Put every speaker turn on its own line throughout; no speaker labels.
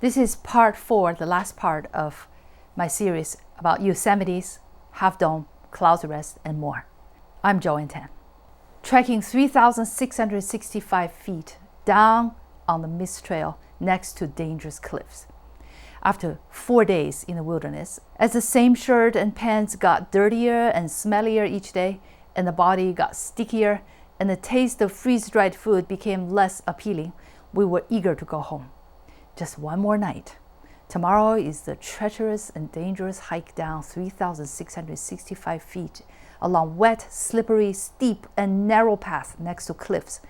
This is part 4, the last part of my series about Yosemite's, Half Dome, cloud arrest, and more. I'm Joanne. Trekking 3,665 feet down on the mist trail next to dangerous cliffs. After 4 days in the wilderness, as the same shirt and pants got dirtier and smellier each day, and the body got stickier, and the taste of freeze-dried food became less appealing, we were eager to go home. Just one more night. Tomorrow is the treacherous and dangerous hike down 3,665 feet along wet, slippery, steep, and narrow paths next to cliffs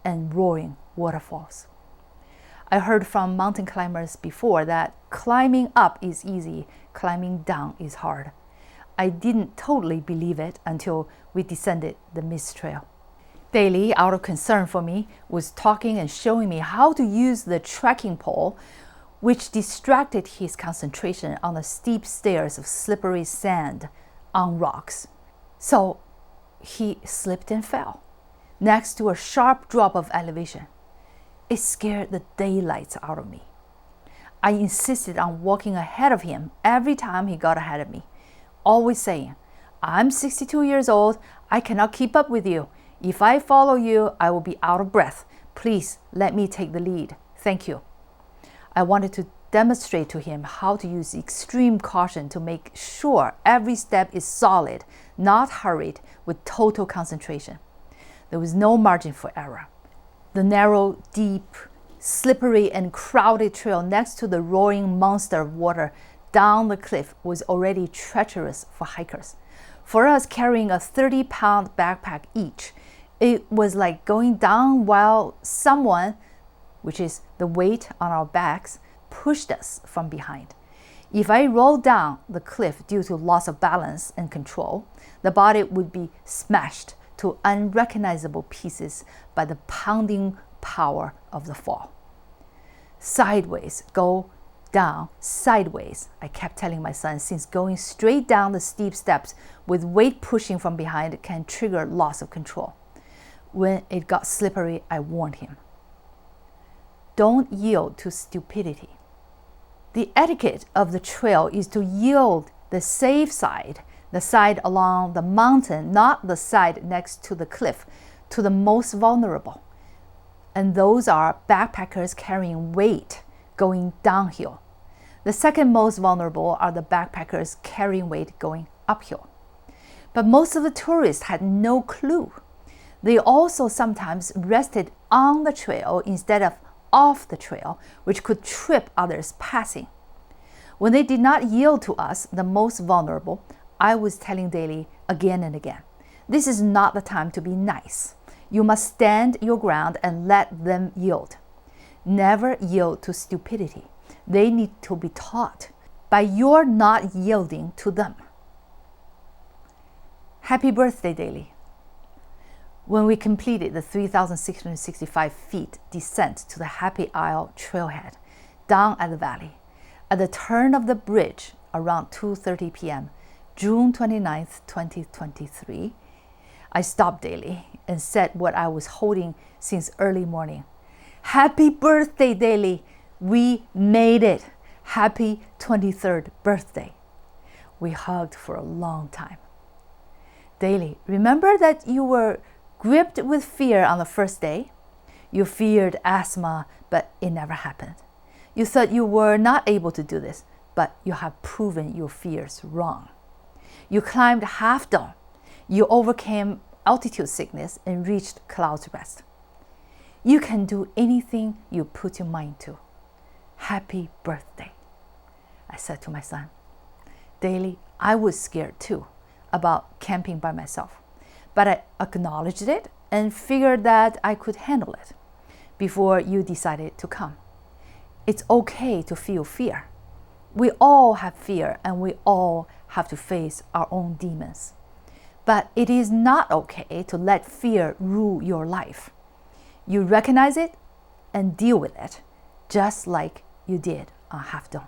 and roaring waterfalls. I heard from mountain climbers before that climbing up is easy, climbing down is hard. I didn't totally believe it until we descended the mist trail. Daley, out of concern for me, was talking and showing me how to use the trekking pole, which distracted his concentration on the steep stairs of slippery sand on rocks. So he slipped and fell next to a sharp drop of elevation. It scared the daylights out of me. I insisted on walking ahead of him every time he got ahead of me, always saying, "I'm 62 years old. I cannot keep up with you. If I follow you, I will be out of breath. Please let me take the lead. Thank you." I wanted to demonstrate to him how to use extreme caution to make sure every step is solid, not hurried, with total concentration. There was no margin for error. The narrow, deep, slippery, and crowded trail next to the roaring monster of water down the cliff was already treacherous for hikers. For us carrying a 30-pound backpack each, it was like going down while someone, which is the weight on our backs, pushed us from behind. If I rolled down the cliff due to loss of balance and control, the body would be smashed to unrecognizable pieces by the pounding power of the fall. Sideways, go down, sideways, I kept telling my son, since going straight down the steep steps with weight pushing from behind can trigger loss of control. When it got slippery, I warned him. Don't yield to stupidity. The etiquette of the trail is to yield the safe side, the side along the mountain, not the side next to the cliff, to the most vulnerable. And those are backpackers carrying weight going downhill. The second most vulnerable are the backpackers carrying weight going uphill. But most of the tourists had no clue. They also sometimes rested on the trail instead of off the trail, which could trip others passing. When they did not yield to us, the most vulnerable, I was telling Daley again and again, this is not the time to be nice. You must stand your ground and let them yield. Never yield to stupidity. They need to be taught by your not yielding to them. Happy birthday, Daley. When we completed the 3,665 feet descent to the Happy Isle trailhead down at the valley, at the turn of the bridge around 2:30 p.m., June 29th, 2023, I stopped Daley and said what I was holding since early morning. Happy birthday, Daley! We made it! Happy 23rd birthday! We hugged for a long time. Daley, remember that you were gripped with fear on the first day? You feared asthma, but it never happened. You thought you were not able to do this, but you have proven your fears wrong. You climbed Half Dome. You overcame altitude sickness and reached cloud rest. You can do anything you put your mind to. Happy birthday, I said to my son. Daley, I was scared too about camping by myself, but I acknowledged it and figured that I could handle it before you decided to come. It's okay to feel fear. We all have fear and we all have to face our own demons. But it is not okay to let fear rule your life. You recognize it and deal with it, just like you did on Half Dome.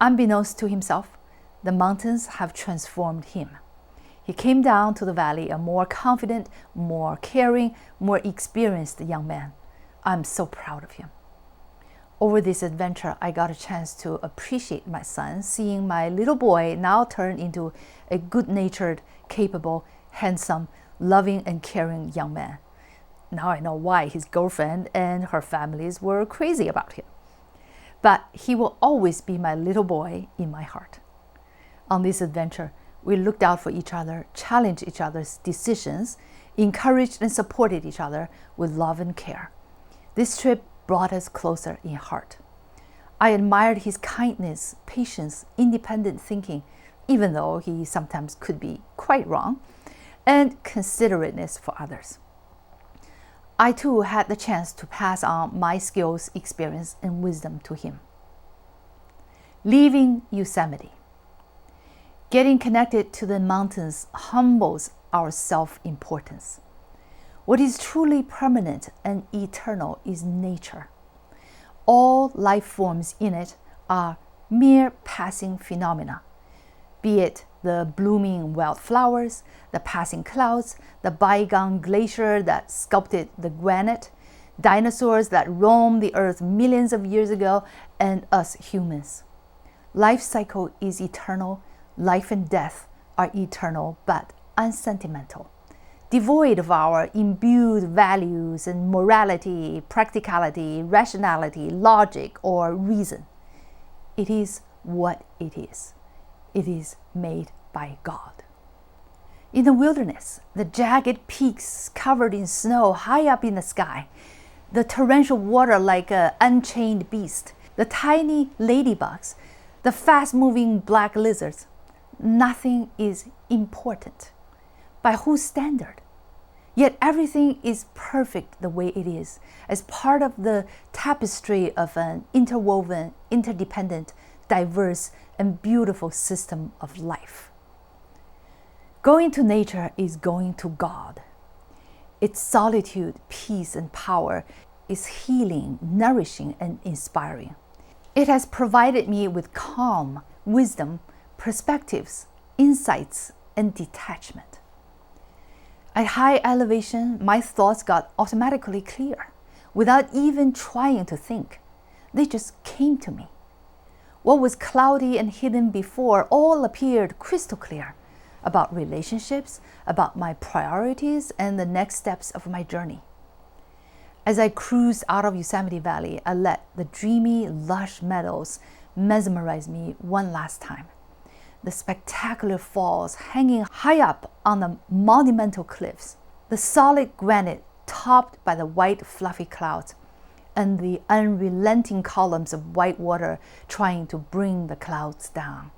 Unbeknownst to himself, the mountains have transformed him. He came down to the valley a more confident, more caring, more experienced young man. I'm so proud of him. Over this adventure, I got a chance to appreciate my son, seeing my little boy now turn into a good-natured, capable, handsome, loving, and caring young man. Now I know why his girlfriend and her families were crazy about him. But he will always be my little boy in my heart. On this adventure, we looked out for each other, challenged each other's decisions, encouraged and supported each other with love and care. This trip brought us closer in heart. I admired his kindness, patience, independent thinking, even though he sometimes could be quite wrong, and considerateness for others. I too had the chance to pass on my skills, experience, and wisdom to him. Leaving Yosemite. Getting connected to the mountains humbles our self-importance. What is truly permanent and eternal is nature. All life forms in it are mere passing phenomena, be it the blooming wildflowers, the passing clouds, the bygone glacier that sculpted the granite, dinosaurs that roamed the earth millions of years ago, and us humans. Life cycle is eternal, life and death are eternal but unsentimental, devoid of our imbued values and morality, practicality, rationality, logic, or reason. It is what it is. It is made by God. In the wilderness, the jagged peaks covered in snow high up in the sky, the torrential water like an unchained beast, the tiny ladybugs, the fast-moving black lizards, nothing is important. By whose standard? Yet everything is perfect the way it is, as part of the tapestry of an interwoven, interdependent, diverse, and beautiful system of life. Going to nature is going to God. Its solitude, peace, and power is healing, nourishing, and inspiring. It has provided me with calm, wisdom, perspectives, insights, and detachment. At high elevation, my thoughts got automatically clear, without even trying to think. They just came to me. What was cloudy and hidden before all appeared crystal clear about relationships, about my priorities, and the next steps of my journey. As I cruised out of Yosemite Valley, I let the dreamy, lush meadows mesmerize me one last time. The spectacular falls hanging high up on the monumental cliffs, the solid granite topped by the white fluffy clouds, and the unrelenting columns of white water trying to bring the clouds down.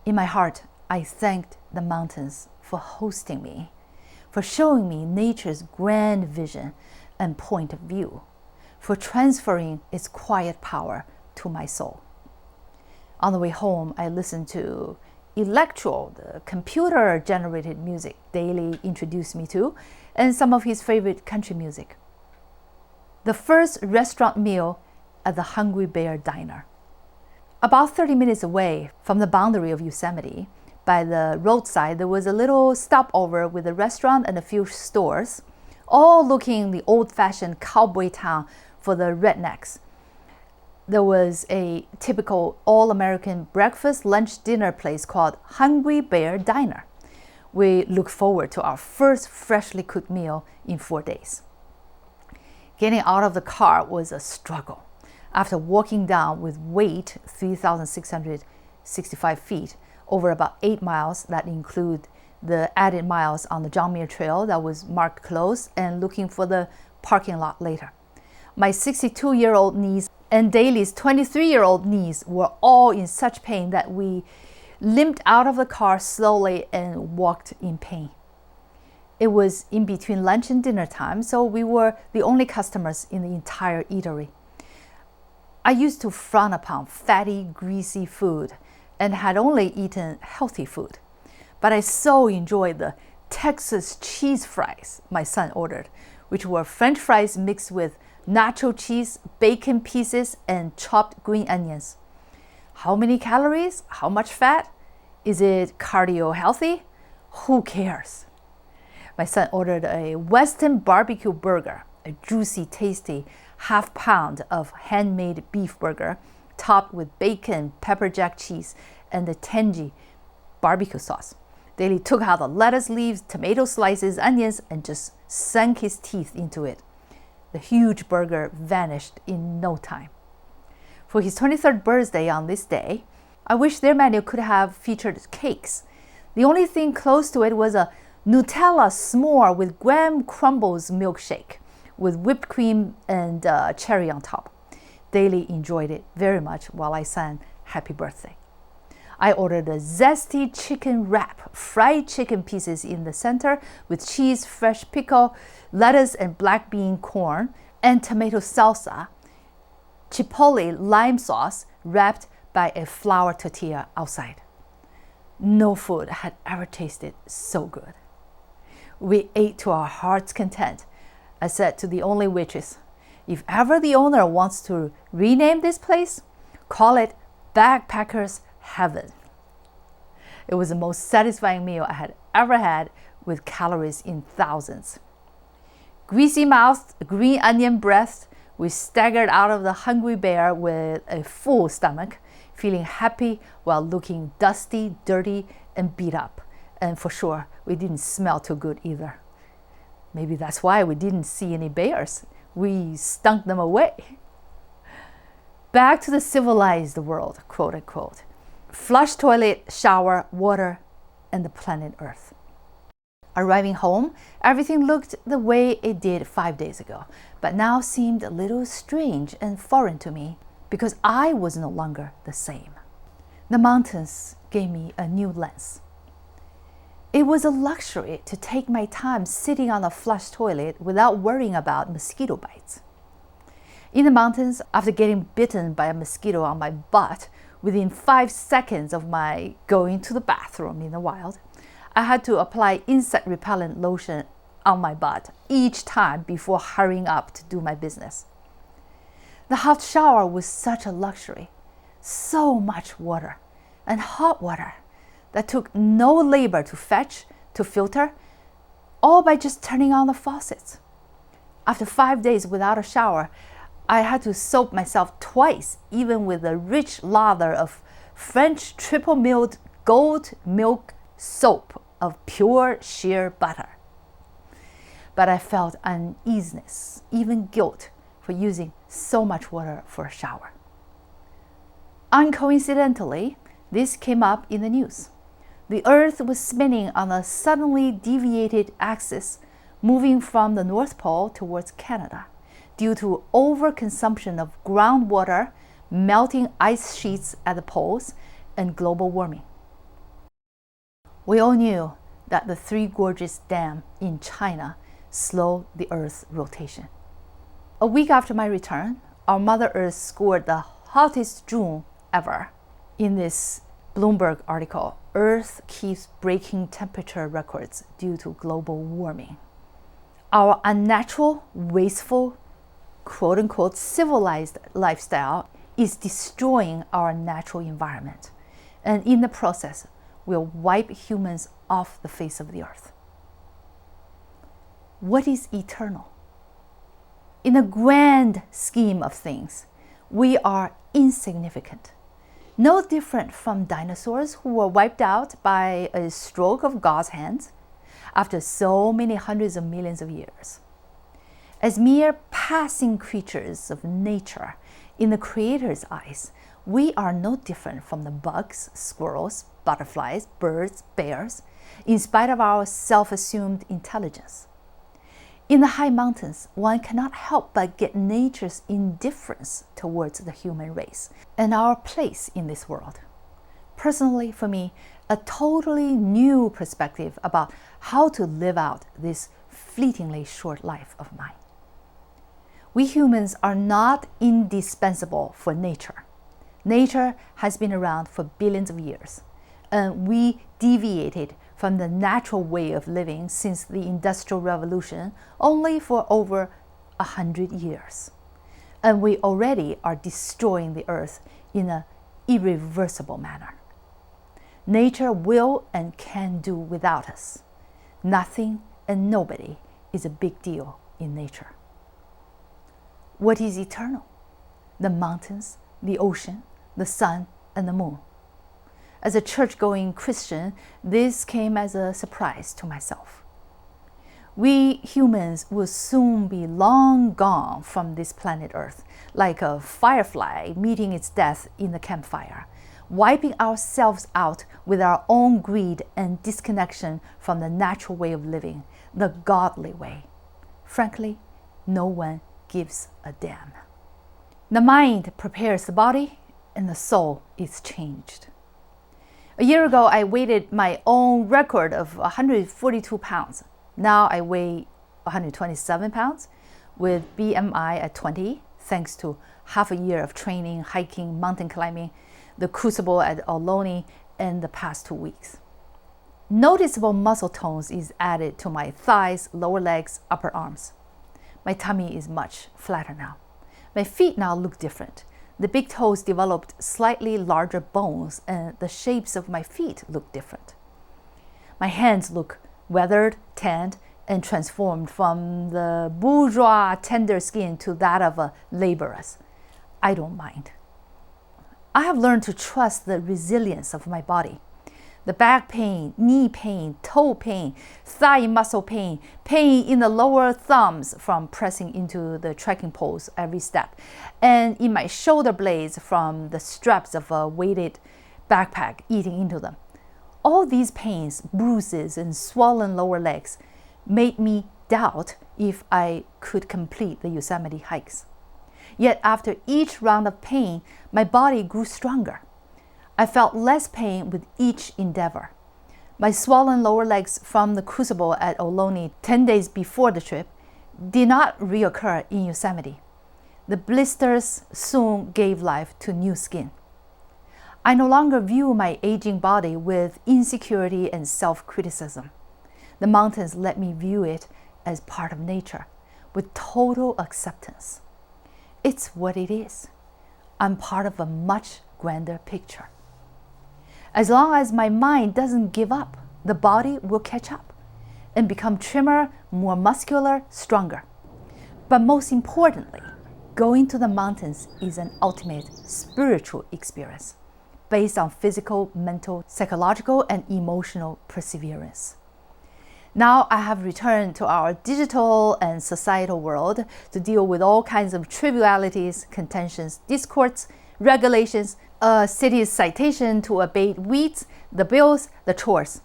In my heart, I thanked the mountains for hosting me, for showing me nature's grand vision and point of view, for transferring its quiet power to my soul. On the way home, I listened to electro, the computer-generated music Daley introduced me to, and some of his favorite country music. The first restaurant meal at the Hungry Bear Diner. About 30 minutes away from the boundary of Yosemite, by the roadside, there was a little stopover with a restaurant and a few stores, all looking the old-fashioned cowboy town for the rednecks. There was a typical all-American breakfast, lunch, dinner place called Hungry Bear Diner. We look forward to our first freshly cooked meal in 4 days. Getting out of the car was a struggle. After walking down with weight 3,665 feet over about 8 miles that include the added miles on the John Muir Trail that was marked closed, and looking for the parking lot later. My 62-year-old niece and Daley's 23-year-old niece were all in such pain that we limped out of the car slowly and walked in pain. It was in between lunch and dinner time, so we were the only customers in the entire eatery. I used to frown upon fatty, greasy food and had only eaten healthy food. But I so enjoyed the Texas cheese fries my son ordered, which were French fries mixed with nacho cheese, bacon pieces, and chopped green onions. How many calories? How much fat? Is it cardio healthy? Who cares? My son ordered a Western barbecue burger, a juicy, tasty, half-pound of handmade beef burger topped with bacon, pepper jack cheese, and the tangy barbecue sauce. Daley took out the lettuce leaves, tomato slices, onions, and just sank his teeth into it. The huge burger vanished in no time. For his 23rd birthday on this day, I wish their menu could have featured cakes. The only thing close to it was a Nutella s'more with graham crumbles milkshake with whipped cream and cherry on top. Daley enjoyed it very much while I sang happy birthday. I ordered a zesty chicken wrap, fried chicken pieces in the center with cheese, fresh pickle, lettuce and black bean corn, and tomato salsa, chipotle lime sauce wrapped by a flour tortilla outside. No food had ever tasted so good. We ate to our heart's content. I said to the only waitress, if ever the owner wants to rename this place, call it Backpackers Heaven. It was the most satisfying meal I had ever had, with calories in thousands. Greasy-mouthed, green onion breath, we staggered out of the Hungry Bear with a full stomach, feeling happy while looking dusty, dirty, and beat up. And for sure, we didn't smell too good either. Maybe that's why we didn't see any bears. We stunk them away. Back to the civilized world, quote unquote. Flush toilet, shower, water, and the planet Earth. Arriving home, everything looked the way it did 5 days ago, but now seemed a little strange and foreign to me because I was no longer the same. The mountains gave me a new lens. It was a luxury to take my time sitting on a flush toilet without worrying about mosquito bites. In the mountains, after getting bitten by a mosquito on my butt within 5 seconds of my going to the bathroom in the wild, I had to apply insect repellent lotion on my butt each time before hurrying up to do my business. The hot shower was such a luxury. So much water, and hot water, that took no labor to fetch, to filter, all by just turning on the faucets. After 5 days without a shower, I had to soap myself twice, even with the rich lather of French triple-milled gold milk soap of pure sheer butter. But I felt uneasiness, even guilt, for using so much water for a shower. Uncoincidentally, this came up in the news. The Earth was spinning on a suddenly deviated axis, moving from the North Pole towards Canada, due to overconsumption of groundwater, melting ice sheets at the poles, and global warming. We all knew that the Three Gorges Dam in China slowed the Earth's rotation. A week after my return, our Mother Earth scored the hottest June ever. In this Bloomberg article, Earth keeps breaking temperature records due to global warming. Our unnatural, wasteful, quote-unquote civilized lifestyle is destroying our natural environment, and in the process will wipe humans off the face of the earth. What is eternal? In the grand scheme of things, we are insignificant. No different from dinosaurs who were wiped out by a stroke of God's hands after so many hundreds of millions of years. As mere passing creatures of nature in the Creator's eyes, we are no different from the bugs, squirrels, butterflies, birds, bears, in spite of our self-assumed intelligence. In the high mountains, one cannot help but get nature's indifference towards the human race and our place in this world. Personally, for me, a totally new perspective about how to live out this fleetingly short life of mine. We humans are not indispensable for nature. Nature has been around for billions of years, and we deviated from the natural way of living since the Industrial Revolution only for over 100 years. And we already are destroying the earth in an irreversible manner. Nature will and can do without us. Nothing and nobody is a big deal in nature. What is eternal? The mountains, the ocean, the sun, and the moon. As a church-going Christian, this came as a surprise to myself. We humans will soon be long gone from this planet Earth, like a firefly meeting its death in the campfire, wiping ourselves out with our own greed and disconnection from the natural way of living, the godly way. Frankly, no one gives a damn. The mind prepares the body, and the soul is changed. A year ago, I weighed my own record of 142 pounds. Now I weigh 127 pounds with BMI at 20, thanks to half a year of training, hiking, mountain climbing, the crucible at Ohlone, and the past 2 weeks. Noticeable muscle tones is added to my thighs, lower legs, upper arms. My tummy is much flatter now. My feet now look different. The big toes developed slightly larger bones, and the shapes of my feet look different. My hands look weathered, tanned, and transformed from the bourgeois tender skin to that of a laborer's. I don't mind. I have learned to trust the resilience of my body. The back pain, knee pain, toe pain, thigh muscle pain, pain in the lower thumbs from pressing into the trekking poles every step, and in my shoulder blades from the straps of a weighted backpack eating into them. All these pains, bruises, and swollen lower legs made me doubt if I could complete the Yosemite hikes. Yet after each round of pain, my body grew stronger. I felt less pain with each endeavor. My swollen lower legs from the crucible at Ohlone 10 days before the trip did not reoccur in Yosemite. The blisters soon gave life to new skin. I no longer view my aging body with insecurity and self-criticism. The mountains let me view it as part of nature, with total acceptance. It's what it is. I'm part of a much grander picture. As long as my mind doesn't give up, the body will catch up and become trimmer, more muscular, stronger. But most importantly, going to the mountains is an ultimate spiritual experience, based on physical, mental, psychological, and emotional perseverance. Now I have returned to our digital and societal world to deal with all kinds of trivialities, contentions, discords, regulations, a city's citation to abate weeds, the bills, the chores.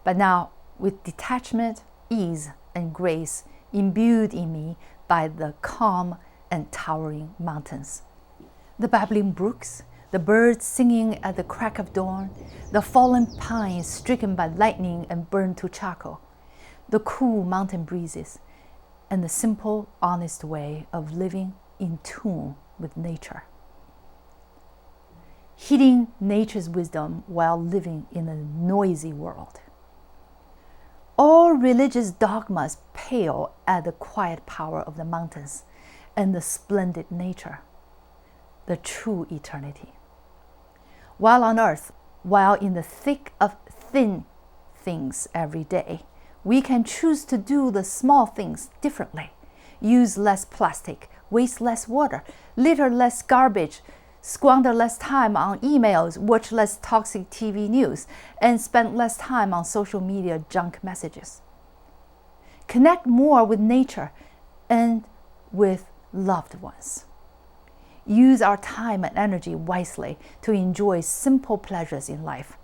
But now, with detachment, ease, and grace imbued in me by the calm and towering mountains. The babbling brooks, the birds singing at the crack of dawn, the fallen pines stricken by lightning and burned to charcoal, the cool mountain breezes, and the simple, honest way of living in tune with nature. Heeding nature's wisdom while living in a noisy world. All religious dogmas pale at the quiet power of the mountains and the splendid nature, the true eternity. While on earth, while in the thick of thin things every day, we can choose to do the small things differently. Use less plastic, waste less water, litter less garbage, squander less time on emails, watch less toxic TV news, and spend less time on social media junk messages. Connect more with nature and with loved ones. Use our time and energy wisely to enjoy simple pleasures in life.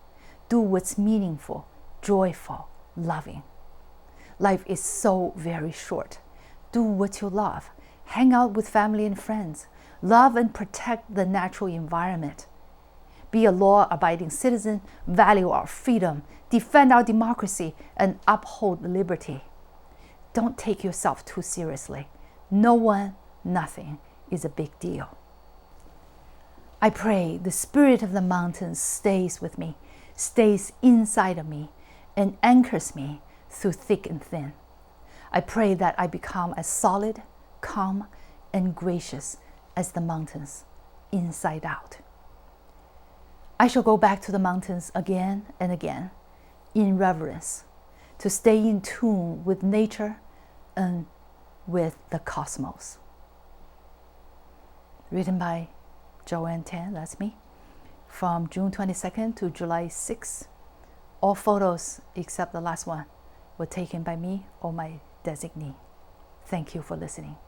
Do what's meaningful, joyful, loving. Life is so very short. Do what you love. Hang out with family and friends. Love and protect the natural environment. Be a law-abiding citizen, value our freedom, defend our democracy, and uphold liberty. Don't take yourself too seriously. No one, nothing is a big deal. I pray the spirit of the mountains stays with me, stays inside of me, and anchors me through thick and thin. I pray that I become as solid, calm, and gracious as the mountains, inside out. I shall go back to the mountains again and again, in reverence, to stay in tune with nature and with the cosmos. written by Joanne 10, that's me, from June 22nd to July 6th. All photos except the last one were taken by me or my designee. Thank you for listening.